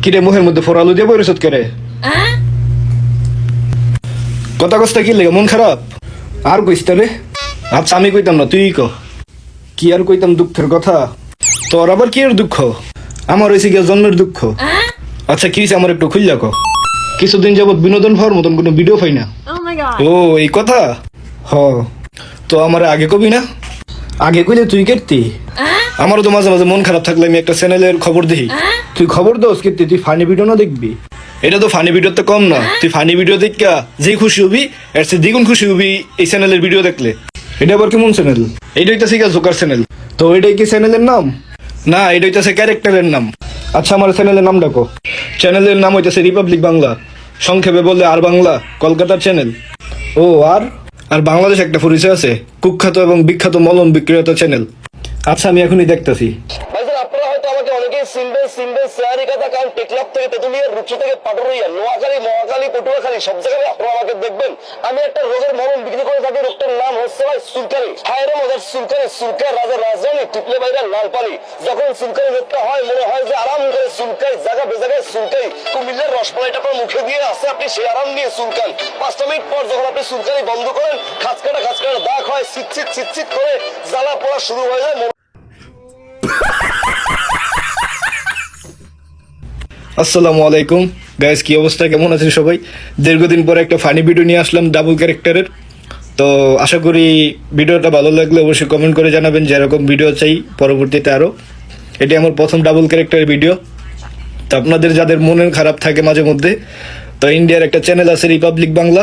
কিরে মুখের মধ্যে ফোরালু দিয়ে বইরছত করে কথা কস্তা কি লেগে মন খারাপ আর কইস রে। আচ্ছা আমি কইতাম না তুই ক। কি আর কইতাম দুঃখের কথা? তোর আবার কি এর দুঃখ? আমার হয়েছে গিয়া জন্মের দুঃখ। আচ্ছা কি হয়েছে আমার একটু খুললা ক। কিছুদিন যাবত বিনোদন হওয়ার মতন কোনো ভিডিও পাই না। ও এই কথা। হ তো আমার আগে কবি না? আগে কইলে তুই কেটতি। আমারও তো মাঝে মাঝে মন খারাপ থাকলে আমি একটা চ্যানেলের খবর দেখি। তুই খবর দোস কেটতি, তুই ফানি ভিডিও না দেখবি? এটা তো ফানি ভিডিও তো কম না। তুই ফানি ভিডিও দেখা যেই খুশি হবি এর চেয়ে দ্বিগুণ খুশি হবি এই চ্যানেলের ভিডিও দেখলে। এটা আবার কেমন চ্যানেল? এইটা হইতাছে গিয়া জোকার চ্যানেল। তো এটাই কি চ্যানেলের নাম? না এটা হইতাছে ক্যারেক্টারের নাম। আচ্ছা আমার চ্যানেলের নাম ডাকো। চ্যানেলের নাম হইতাছে রিপাবলিক বাংলা, সংক্ষেপে বললে আর বাংলা, কলকাতার চ্যানেল। ও আর আর বাংলাদেশ একটা পরিচয় আছে, কুখ্যাত এবং বিখ্যাত মলম বিক্রেতা চ্যানেল। আচ্ছা আমি এখনই দেখতেছি। আপনারা হয়তো আমাকে অনেকেই চিনবেন শেয়ারি কথা, কারণ টেকনাফ থেকে তেতুলিয়া, রূপসা থেকে পাটুরিয়া, নোয়াখালী, মহাখালী, পটুয়াখালী সব জায়গায় আপনারা আমাকে দেখবেন। আমি একটা রোগের মলম বিক্রি করে থাকি, রোগটার নাম হচ্ছে ভাই সুলকানি। হায়রে মজার সুলকানি, সুলকার রাজা রাজধানী, টিপলে বাইরা লাল পানি। যখন সুলকানি রোগটা হয় মনে হয় যে আরাম করে সুলকাই, জায়গা বেজাগায় সুলকাই। কুমিল্লার রসমালাইটা আপনার মুখে দিয়ে আসে, আপনি সেই আরাম নিয়ে সুলকান। 5 মিনিট পর যখন আপনি সুলকানি বন্ধ করেন, খাঁচকাটা দাগ হয়, চিটচিট করে জ্বালা পড়া শুরু হয়ে যায়। আসসালামু আলাইকুম গাইস, কি অবস্থা, কেমন আছেন সবাই? দীর্ঘদিন পরে একটা ফানি ভিডিও নিয়ে আসলাম ডাবল ক্যারেক্টারের। তো আশা করি ভিডিওটা ভালো লাগলে অবশ্যই কমেন্ট করে জানাবেন যে এরকম ভিডিও চাই পরবর্তীতে আরও। এটি আমার প্রথম ডাবল ক্যারেক্টারের ভিডিও। তো আপনাদের যাদের মনের খারাপ থাকে মাঝে মধ্যে, তো ইন্ডিয়ার একটা চ্যানেল আছে রিপাবলিক বাংলা,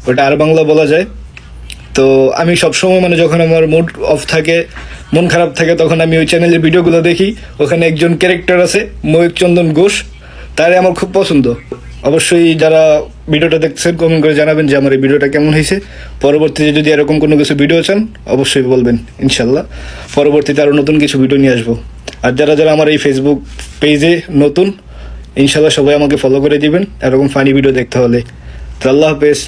ওটা আর বাংলা বলা যায়। তো আমি সবসময় মানে যখন আমার মুড অফ থাকে, মন খারাপ থাকে, তখন আমি ওই চ্যানেলের ভিডিওগুলো দেখি। ওখানে একজন ক্যারেক্টার আছে ময়ূক চন্দন ঘোষ, তারে আমার খুব পছন্দ। অবশ্যই যারা ভিডিওটা দেখছেন কমেন্ট করে জানাবেন যে আমার এই ভিডিওটা কেমন হয়েছে। পরবর্তীতে যদি এরকম কোনো কিছু ভিডিও চান অবশ্যই বলবেন, ইনশাল্লাহ পরবর্তীতে আরও নতুন কিছু ভিডিও নিয়ে আসবো। আর যারা আমার এই ফেসবুক পেজে নতুন, ইনশাল্লাহ সবাই আমাকে ফলো করে দিবেন এরকম ফানি ভিডিও দেখতে হলে। তো আল্লাহ হাফেজ।